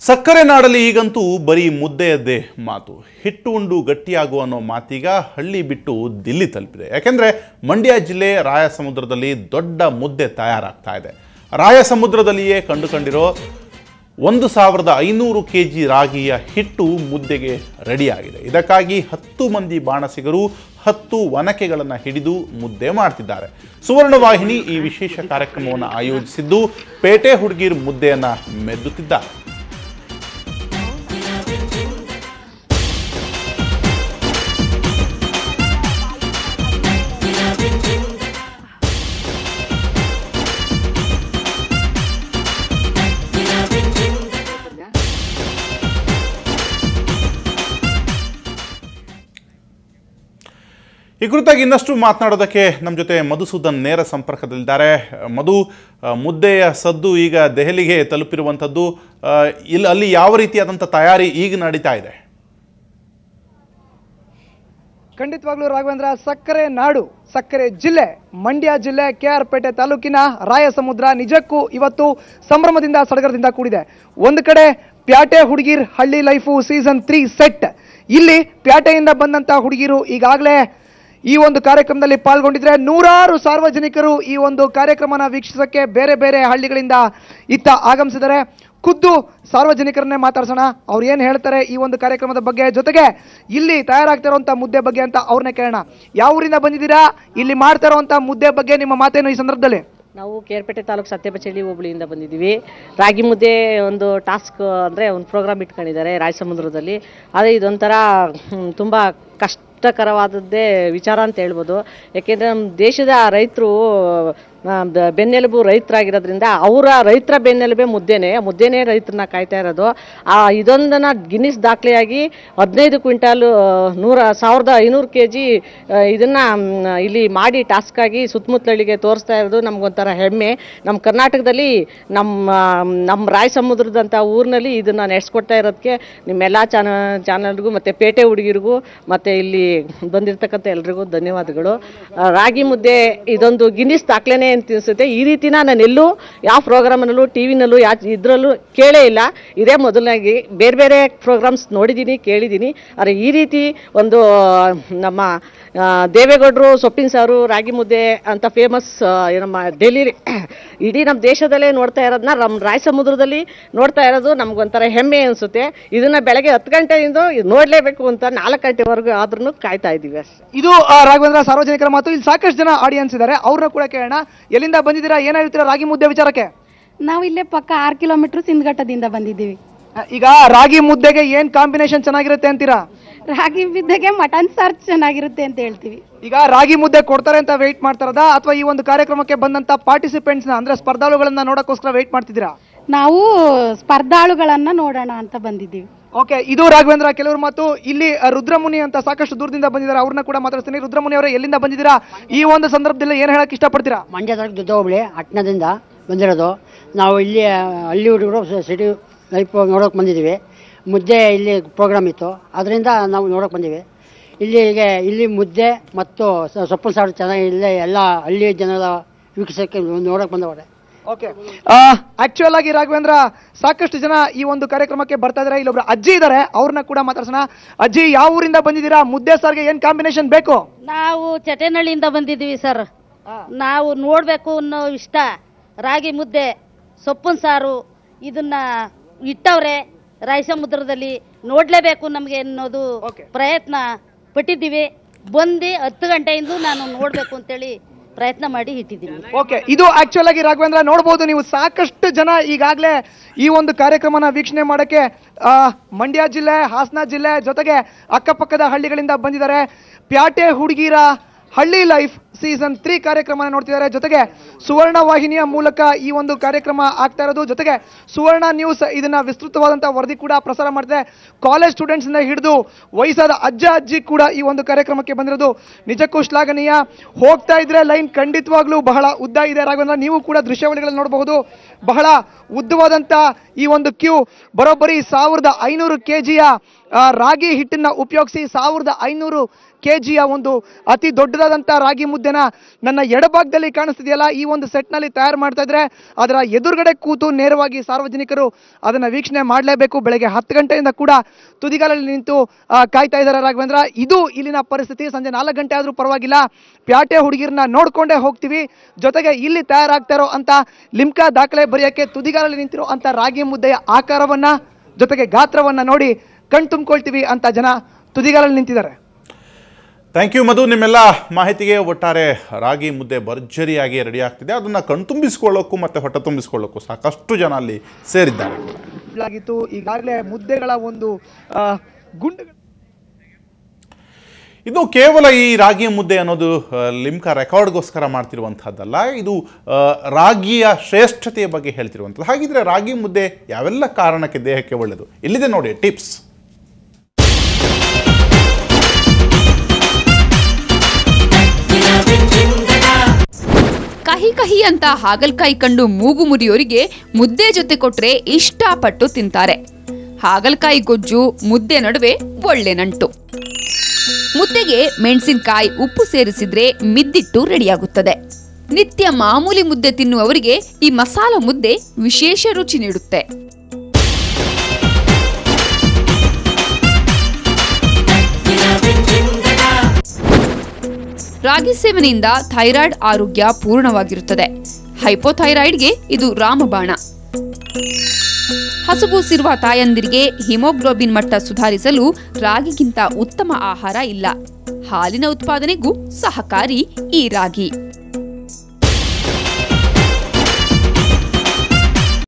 ಸಕ್ಕರೆ ನಾಡಲ್ಲಿ ಈಗಂತೂ ಬರೀ ಮುದ್ದೆಯದ್ದೇ ಮಾತು. ಹಿಟ್ಟು ಉಂಡು ಗಟ್ಟಿಯಾಗುವ ಅನ್ನೋ ಮಾತೀಗ ಹಳ್ಳಿ ಬಿಟ್ಟು ದಿಲ್ಲಿ ತಲುಪಿದೆ. ಯಾಕೆಂದರೆ ಮಂಡ್ಯ ಜಿಲ್ಲೆ ರಾಯಸಮುದ್ರದಲ್ಲಿ ದೊಡ್ಡ ಮುದ್ದೆ ತಯಾರಾಗ್ತಾ ಇದೆ. ರಾಯಸಮುದ್ರದಲ್ಲಿಯೇ ಕಂಡುಕೊಂಡಿರೋ 1500 kg ರಾಗಿಯ ಹಿಟ್ಟು ಮುದ್ದೆಗೆ ರೆಡಿಯಾಗಿದೆ. ಇದಕ್ಕಾಗಿ 10 ಮಂದಿ ಬಾಣಸಿಗರು 10 ಒನಕೆಗಳನ್ನು ಹಿಡಿದು ಮುದ್ದೆ ಮಾಡ್ತಿದ್ದಾರೆ. ಸುವರ್ಣವಾಹಿನಿ ಈ ವಿಶೇಷ ಕಾರ್ಯಕ್ರಮವನ್ನು ಆಯೋಜಿಸಿದ್ದು ಪೇಟೆ ಹುಡುಗೀರ್ ಮುದ್ದೆಯನ್ನು ಮೆದ್ದುತ್ತಿದ್ದಾರೆ. ಈ ಕುರಿತಾಗಿ ಇನ್ನಷ್ಟು ಮಾತನಾಡೋದಕ್ಕೆ ನಮ್ಮ ಜೊತೆ ಮಧುಸೂದನ್ ನೇರ ಸಂಪರ್ಕದಲ್ಲಿದ್ದಾರೆ. ಮಧು, ಮುದ್ದೆಯ ಸದ್ದು ಈಗ ದೆಹಲಿಗೆ ತಲುಪಿರುವಂಥದ್ದು, ಅಲ್ಲಿ ಯಾವ ರೀತಿಯಾದಂಥ ತಯಾರಿ ಈಗ ನಡೀತಾ ಇದೆ? ಖಂಡಿತವಾಗ್ಲೂ ರಾಘವೇಂದ್ರ, ಸಕ್ಕರೆ ನಾಡು, ಸಕ್ಕರೆ ಜಿಲ್ಲೆ ಮಂಡ್ಯ ಜಿಲ್ಲೆ KR ಪೇಟೆ ತಾಲೂಕಿನ ರಾಯಸಮುದ್ರ ನಿಜಕ್ಕೂ ಇವತ್ತು ಸಂಭ್ರಮದಿಂದ ಸಡಗರದಿಂದ ಕೂಡಿದೆ. ಒಂದು ಕಡೆ ಪ್ಯಾಟೆ ಹುಡುಗೀರ್ ಹಳ್ಳಿ ಲೈಫು ಸೀಸನ್ 3 ಸೆಟ್. ಇಲ್ಲಿ ಪ್ಯಾಟೆಯಿಂದ ಬಂದಂತ ಹುಡುಗಿರು ಈಗಾಗಲೇ ಈ ಒಂದು ಕಾರ್ಯಕ್ರಮದಲ್ಲಿ ಪಾಲ್ಗೊಂಡಿದ್ರೆ ನೂರಾರು ಸಾರ್ವಜನಿಕರು ಈ ಒಂದು ಕಾರ್ಯಕ್ರಮನ ವೀಕ್ಷಿಸಕ್ಕೆ ಬೇರೆ ಬೇರೆ ಹಳ್ಳಿಗಳಿಂದ ಇತ್ತ ಆಗಮಿಸಿದ್ದಾರೆ. ಖುದ್ದು ಸಾರ್ವಜನಿಕರನ್ನೇ ಮಾತಾಡ್ಸೋಣ, ಅವ್ರು ಏನು ಹೇಳ್ತಾರೆ ಈ ಒಂದು ಕಾರ್ಯಕ್ರಮದ ಬಗ್ಗೆ, ಜೊತೆಗೆ ಇಲ್ಲಿ ತಯಾರಾಗ್ತಾ ಇರುವಂತ ಮುದ್ದೆ ಬಗ್ಗೆ ಅಂತ ಅವ್ರನ್ನೇ ಕೇಳೋಣ. ಯಾವ ಊರಿಂದ ಬಂದಿದ್ದೀರಾ, ಇಲ್ಲಿ ಮಾಡ್ತಾ ಇರುವಂತ ಮುದ್ದೆ ಬಗ್ಗೆ ನಿಮ್ಮ ಮಾತೇನು ಈ ಸಂದರ್ಭದಲ್ಲಿ? ನಾವು ಕೇರ್ಪೇಟೆ ತಾಲೂಕು ಸತ್ಯಬಚಳ್ಳಿ ಹೋಬಳಿಯಿಂದ ಬಂದಿದ್ದೀವಿ. ರಾಗಿ ಮುದ್ದೆ ಒಂದು ಟಾಸ್ಕ್ ಅಂದರೆ ಒಂದು ಪ್ರೋಗ್ರಾಮ್ ಇಟ್ಕೊಂಡಿದ್ದಾರೆ ರಾಯಸಮುದ್ರದಲ್ಲಿ. ಆದರೆ ಇದೊಂಥರ ತುಂಬ ಕಷ್ಟಕರವಾದದ್ದೇ ವಿಚಾರ ಅಂತ ಹೇಳ್ಬೋದು. ಯಾಕೆಂದರೆ ನಮ್ಮ ದೇಶದ ರೈತರು ಬೆನ್ನೆಲುಬು ರೈತರಾಗಿರೋದ್ರಿಂದ ಅವರ ರೈತರ ಬೆನ್ನೆಲುಬೆ ಮುದ್ದೆನೇ ರೈತರನ್ನ ಕಾಯ್ತಾ ಇರೋದು. ಇದೊಂದನ್ನು ಗಿನ್ನಿಸ್ ದಾಖಲೆಯಾಗಿ 15 ಕ್ವಿಂಟಾಲ್ 1500 kg ಇದನ್ನು ಇಲ್ಲಿ ಮಾಡಿ ಟಾಸ್ಕಾಗಿ ಸುತ್ತಮುತ್ತಲಿಗೆ ತೋರಿಸ್ತಾ ಇರೋದು ನಮಗೊಂಥರ ಹೆಮ್ಮೆ. ನಮ್ಮ ಕರ್ನಾಟಕದಲ್ಲಿ ನಮ್ಮ ರಾಯಸಮುದ್ರದಂಥ ಊರಿನಲ್ಲಿ ಇದನ್ನು ನಡೆಸ್ಕೊಡ್ತಾ ಇರೋದಕ್ಕೆ ನಿಮ್ಮೆಲ್ಲ ಚಾನಲ್ಗೂ ಮತ್ತು ಪೇಟೆ ಹುಡುಗಿರಿಗೂ ಮತ್ತು ಇಲ್ಲಿ ಬಂದಿರತಕ್ಕಂಥ ಎಲ್ರಿಗೂ ಧನ್ಯವಾದಗಳು. ರಾಗಿ ಮುದ್ದೆ ಇದೊಂದು ಗಿನ್ನಿಸ್ ದಾಖಲೆನೇ ಅಂತ ಅನಿಸುತ್ತೆ. ಈ ರೀತಿನ ನಾನು ಎಲ್ಲೂ ಯಾವ ಪ್ರೋಗ್ರಾಮ್ನಲ್ಲೂ ಟಿವಿನಲ್ಲೂ ಇದರಲ್ಲೂ ಕೇಳೇ ಇಲ್ಲ. ಇದೇ ಮೊದಲನಾಗಿ ಬೇರೆ ಬೇರೆ ಪ್ರೋಗ್ರಾಮ್ಸ್ ನೋಡಿದ್ದೀನಿ, ಕೇಳಿದ್ದೀನಿ. ಆದರೆ ಈ ರೀತಿ ಒಂದು ನಮ್ಮ ದೇವೇಗೌಡರು ಸೊಪ್ಪಿನ ಸಾರು ರಾಗಿ ಮುದ್ದೆ ಅಂತ ಫೇಮಸ್ ನಮ್ಮ ಡೆಲ್ಲಿ ಇಡೀ ನಮ್ಮ ದೇಶದಲ್ಲೇ ನೋಡ್ತಾ ಇರೋದನ್ನ ನಮ್ಮ ರಾಯಸಮುದ್ರದಲ್ಲಿ ನೋಡ್ತಾ ಇರೋದು ನಮ್ಗೊಂಥರ ಹೆಮ್ಮೆ ಅನಿಸುತ್ತೆ. ಇದನ್ನ ಬೆಳಗ್ಗೆ 10 ಗಂಟೆಯಿಂದ ನೋಡಲೇಬೇಕು ಅಂತ 4 ಗಂಟೆವರೆಗೂ ಆದ್ರೂ ಕಾಯ್ತಾ ಇದ್ದೀವಿ ಅಷ್ಟೇ. ಇದು ರಾಘವೇಂದ್ರ ಸಾರ್ವಜನಿಕರ ಮಾತು. ಇಲ್ಲಿ ಸಾಕಷ್ಟು ಜನ ಆಡಿಯನ್ಸ್ ಇದ್ದಾರೆ, ಅವ್ರನ್ನ ಕೂಡ ಕೇಳೋಣ. ಎಲ್ಲಿಂದ ಬಂದಿದ್ದೀರಾ, ಏನ್ ಹೇಳ್ತೀರಾ ರಾಗಿ ಮುದ್ದೆ ವಿಚಾರಕ್ಕೆ? ನಾವು ಇಲ್ಲೇ ಪಕ್ಕ 6 ಕಿಲೋಮೀಟರ್ ಸಿಂದಘಟ್ಟದಿಂದ ಬಂದಿದ್ದೀವಿ. ಈಗ ರಾಗಿ ಮುದ್ದೆಗೆ ಏನ್ ಕಾಂಬಿನೇಷನ್ ಚೆನ್ನಾಗಿರುತ್ತೆ ಅಂತೀರಾ? ರಾಗಿ ಮುದ್ದೆಗೆ ಮಟನ್ ಸಾರ್ ಚೆನ್ನಾಗಿರುತ್ತೆ ಅಂತ ಹೇಳ್ತೀವಿ. ಈಗ ರಾಗಿ ಮುದ್ದೆ ಕೊಡ್ತಾರೆ ಅಂತ ವೇಟ್ ಮಾಡ್ತಾರದ, ಅಥವಾ ಈ ಒಂದು ಕಾರ್ಯಕ್ರಮಕ್ಕೆ ಬಂದಂತ ಪಾರ್ಟಿಸಿಪೆಂಟ್ಸ್ ಅಂದ್ರೆ ಸ್ಪರ್ಧಾಳುಗಳನ್ನ ನೋಡಕ್ಕೋಸ್ಕರ ವೇಟ್ ಮಾಡ್ತಿದ್ದೀರಾ? ನಾವು ಸ್ಪರ್ಧಾಳುಗಳನ್ನ ನೋಡೋಣ ಅಂತ ಬಂದಿದ್ದೀವಿ. ಓಕೆ, ಇದು ರಾಘವೇಂದ್ರ ಕೆಲವರು ಮಾತು. ಇಲ್ಲಿ ರುದ್ರಮುನಿ ಅಂತ ಸಾಕಷ್ಟು ದೂರದಿಂದ ಬಂದಿದ್ದಾರೆ, ಅವ್ರನ್ನ ಕೂಡ ಮಾತಾಡ್ತೀನಿ. ರುದ್ರಮುನಿ ಅವರೇ, ಎಲ್ಲಿಂದ ಬಂದಿದ್ದೀರಾ? ಈ ಒಂದು ಸಂದರ್ಭದಲ್ಲಿ ಏನ್ ಹೇಳಕ್ ಇಷ್ಟಪಡ್ತೀರಾ? ಮಂಡ್ಯ ತಾಲೂಕು ದೊಡ್ಡ ಹೋಬಳಿ ಅಟ್ನದಿಂದ ಬಂದಿರೋದು. ನಾವು ಇಲ್ಲಿ ಹಳ್ಳಿ ಹುಡುಗರು ಸಿಟಿ ಲೈಫ್ ನೋಡೋಕೆ ಬಂದಿದ್ದೀವಿ. ಮುದ್ದೆ ಇಲ್ಲಿ ಪ್ರೋಗ್ರಾಮ್ ಇತ್ತು, ಅದರಿಂದ ನಾವು ನೋಡೋಕೆ ಬಂದೀವಿ. ಇಲ್ಲಿ ಮುದ್ದೆ ಮತ್ತು ಸೊಪ್ಪಿನ ಸಾರು ಚೆನ್ನಾಗಿ ಇಲ್ಲೇ ಎಲ್ಲ ಹಳ್ಳಿ ಜನರ ವೀಕ್ಷಿಸೋಕ್ಕೆ ನೋಡೋಕೆ ಬಂದವರೆ. ಓಕೆ, ಆಕ್ಚುಯಲ್ ಆಗಿ ರಾಘವೇಂದ್ರ ಸಾಕಷ್ಟು ಜನ ಈ ಒಂದು ಕಾರ್ಯಕ್ರಮಕ್ಕೆ ಬರ್ತಾ ಇದಾರೆ. ಇಲ್ಲೊಬ್ರು ಅಜ್ಜಿ ಇದ್ದಾರೆ, ಅವ್ರನ್ನ ಕೂಡ ಮಾತಾಡ್ಸೋಣ. ಅಜ್ಜಿ, ಯಾವ ಊರಿಂದ ಬಂದಿದ್ದೀರಾ? ಮುದ್ದೆ ಸಾರ್ಗೆ ಏನ್ ಕಾಂಬಿನೇಷನ್ ಬೇಕು? ನಾವು ಚಟನಹಳ್ಳಿಯಿಂದ ಬಂದಿದ್ದೀವಿ ಸರ್. ನಾವು ನೋಡ್ಬೇಕು ಅನ್ನೋ ಇಷ್ಟ. ರಾಗಿ ಮುದ್ದೆ, ಸೊಪ್ಪಿನ ಸಾರು ಇದನ್ನ ಇಟ್ಟವ್ರೆ ರಾಯಸಮುದ್ರದಲ್ಲಿ, ನೋಡ್ಲೇಬೇಕು ನಮ್ಗೆ ಅನ್ನೋದು ಪ್ರಯತ್ನ ಪಟ್ಟಿದ್ದೀವಿ. ಬಂದು 10 ಗಂಟೆಯಿಂದ ನಾನು ನೋಡ್ಬೇಕು ಅಂತೇಳಿ ಪ್ರಯತ್ನ ಮಾಡಿ ಇಟ್ಟಿದ್ದೀನಿ. ಓಕೆ, ಇದು ಆಕ್ಚುಯಲ್ ಆಗಿ ರಾಘವೇಂದ್ರ ನೋಡಬಹುದು ನೀವು, ಸಾಕಷ್ಟು ಜನ ಈಗಾಗಲೇ ಈ ಒಂದು ಕಾರ್ಯಕ್ರಮನ ವೀಕ್ಷಣೆ ಮಾಡಕ್ಕೆ ಮಂಡ್ಯ ಜಿಲ್ಲೆ, ಹಾಸನ ಜಿಲ್ಲೆ ಜೊತೆಗೆ ಅಕ್ಕಪಕ್ಕದ ಹಳ್ಳಿಗಳಿಂದ ಬಂದಿದ್ದಾರೆ. ಪ್ಯಾಟೆ ಹುಡುಗೀರ ಹಳ್ಳಿ ಲೈಫ್ ಸೀಸನ್ 3 ಕಾರ್ಯಕ್ರಮನ ನೋಡ್ತಿದ್ದಾರೆ. ಜೊತೆಗೆ ಸುವರ್ಣ ವಾಹಿನಿಯ ಮೂಲಕ ಈ ಒಂದು ಕಾರ್ಯಕ್ರಮ ಆಗ್ತಾ ಇರೋದು. ಜೊತೆಗೆ ಸುವರ್ಣ ನ್ಯೂಸ್ ಇದನ್ನ ವಿಸ್ತೃತವಾದಂತಹ ವರದಿ ಕೂಡ ಪ್ರಸಾರ ಮಾಡ್ತಿದೆ. ಕಾಲೇಜ್ ಸ್ಟೂಡೆಂಟ್ಸ್ ಇಂದ ಹಿಡಿದು ವಯಸ್ಸಾದ ಅಜ್ಜಿ ಕೂಡ ಈ ಒಂದು ಕಾರ್ಯಕ್ರಮಕ್ಕೆ ಬಂದಿರೋದು ನಿಜಕ್ಕೂ ಶ್ಲಾಘನೀಯ. ಹೋಗ್ತಾ ಇದ್ರೆ ಲೈನ್ ಖಂಡಿತವಾಗ್ಲೂ ಬಹಳ ಉದ್ದ ಇದೆ ರಾಘವೇಂದ್ರ, ನೀವು ಕೂಡ ದೃಶ್ಯಾವಳಿಗಳಲ್ಲಿ ನೋಡಬಹುದು. ಬಹಳ ಉದ್ದವಾದಂತ ಈ ಒಂದು ಕ್ಯೂ, ಬರೋಬ್ಬರಿ 1500 kg ರಾಗಿ ಹಿಟ್ಟನ್ನ ಉಪಯೋಗಿಸಿ 1500 ಕೆಜಿಯ ಒಂದು ಅತಿ ದೊಡ್ಡದಾದಂಥ ರಾಗಿ ಮುದ್ದೆನ ನನ್ನ ಎಡಭಾಗದಲ್ಲಿ ಕಾಣಿಸ್ತಿದೆಯಲ್ಲ, ಈ ಒಂದು ಸೆಟ್ನಲ್ಲಿ ತಯಾರು ಮಾಡ್ತಾ ಇದ್ರೆ ಅದರ ಎದುರುಗಡೆ ಕೂತು ನೇರವಾಗಿ ಸಾರ್ವಜನಿಕರು ಅದನ್ನ ವೀಕ್ಷಣೆ ಮಾಡಲೇಬೇಕು. ಬೆಳಗ್ಗೆ 10 ಗಂಟೆಯಿಂದ ಕೂಡ ತುದಿಗಾಲಲ್ಲಿ ನಿಂತು ಕಾಯ್ತಾ ಇದ್ದಾರೆ ರಾಘವೇಂದ್ರ. ಇದು ಇಲ್ಲಿನ ಪರಿಸ್ಥಿತಿ. ಸಂಜೆ 4 ಗಂಟೆ ಆದ್ರೂ ಪರವಾಗಿಲ್ಲ, ಪ್ಯಾಟೆ ಹುಡುಗಿರನ್ನ ನೋಡ್ಕೊಂಡೇ ಹೋಗ್ತೀವಿ. ಜೊತೆಗೆ ಇಲ್ಲಿ ತಯಾರಾಗ್ತಾ ಇರೋ ಅಂತ ಲಿಮ್ಕಾ ದಾಖಲೆ ಬರೆಯಕ್ಕೆ ತುದಿಗಾಲಲ್ಲಿ ನಿಂತಿರೋ ಅಂತ ರಾಗಿ ಮುದ್ದೆಯ ಆಕಾರವನ್ನ ಜೊತೆಗೆ ಗಾತ್ರವನ್ನ ನೋಡಿ ಕಣ್ ತುಂಬಿಕೊಳ್ತೀವಿ ಅಂತ ಜನ ತುದಿಗಾಲಲ್ಲಿ ನಿಂತಿದ್ದಾರೆ. ಥ್ಯಾಂಕ್ ಯು ಮಧು. ನಿಮ್ಮೆಲ್ಲ ಮಾಹಿತಿಗೆ. ಒಟ್ಟಾರೆ ರಾಗಿ ಮುದ್ದೆ ಭರ್ಜರಿಯಾಗಿ ರೆಡಿ ಆಗ್ತಿದೆ. ಅದನ್ನು ಕಣ್ತುಂಬಿಸ್ಕೊಳ್ಳೋಕ್ಕೂ ಮತ್ತು ಹೊಟ್ಟೆ ತುಂಬಿಸ್ಕೊಳ್ಳೋಕ್ಕೂ ಸಾಕಷ್ಟು ಜನ ಅಲ್ಲಿ ಸೇರಿದ್ದಾರೆ. ಈಗಾಗಲೇ ಮುದ್ದೆಗಳ ಒಂದು ಗುಂಡುಗಳು. ಇದು ಕೇವಲ ಈ ರಾಗಿ ಮುದ್ದೆ ಅನ್ನೋದು ಲಿಮ್ಕಾ ರೆಕಾರ್ಡ್ಗೋಸ್ಕರ ಮಾಡ್ತಿರುವಂಥದ್ದಲ್ಲ, ಇದು ರಾಗಿಯ ಶ್ರೇಷ್ಠತೆಯ ಬಗ್ಗೆ ಹೇಳ್ತಿರುವಂಥದ್ದು. ಹಾಗಿದ್ರೆ ರಾಗಿ ಮುದ್ದೆ ಯಾವೆಲ್ಲ ಕಾರಣಕ್ಕೆ ದೇಹಕ್ಕೆ ಒಳ್ಳೆಯದು ಇಲ್ಲಿದೆ ನೋಡಿ ಟಿಪ್ಸ್. ಕಹಿ ಕಹಿ ಅಂತ ಹಾಗಲಕಾಯಿ ಕಂಡು ಮೂಗು ಮುರಿಯೋರಿಗೆ ಮುದ್ದೆ ಜೊತೆ ಕೊಟ್ರೆ ಇಷ್ಟಪಟ್ಟು ತಿಂತಾರೆ. ಹಾಗಲಕಾಯಿ ಗೊಜ್ಜು ಮುದ್ದೆ ನಡುವೆ ಒಳ್ಳೆ ನಂಟು. ಮುದ್ದೆಗೆ ಮೆಣಸಿನಕಾಯಿ ಉಪ್ಪು ಸೇರಿಸಿದ್ರೆ ಮಿದ್ದಿಟ್ಟು ರೆಡಿಯಾಗುತ್ತದೆ. ನಿತ್ಯ ಮಾಮೂಲಿ ಮುದ್ದೆ ತಿನ್ನುವವರಿಗೆ ಈ ಮಸಾಲ ಮುದ್ದೆ ವಿಶೇಷ ರುಚಿ ನೀಡುತ್ತೆ. ರಾಗಿ ಸೇವನೆಯಿಂದ ಥೈರಾಯ್ಡ್ ಆರೋಗ್ಯ ಪೂರ್ಣವಾಗಿರುತ್ತದೆ. ಹೈಪೋಥೈರಾಯ್ಡ್ಗೆ ಇದು ರಾಮಬಾಣ. ಹಸುಗೂಸಿರುವ ತಾಯಂದಿರಿಗೆ ಹಿಮೋಗ್ಲೋಬಿನ್ ಮಟ್ಟ ಸುಧಾರಿಸಲು ರಾಗಿಗಿಂತ ಉತ್ತಮ ಆಹಾರ ಇಲ್ಲ. ಹಾಲಿನ ಉತ್ಪಾದನೆಗೂ ಸಹಕಾರಿ ಈ ರಾಗಿ.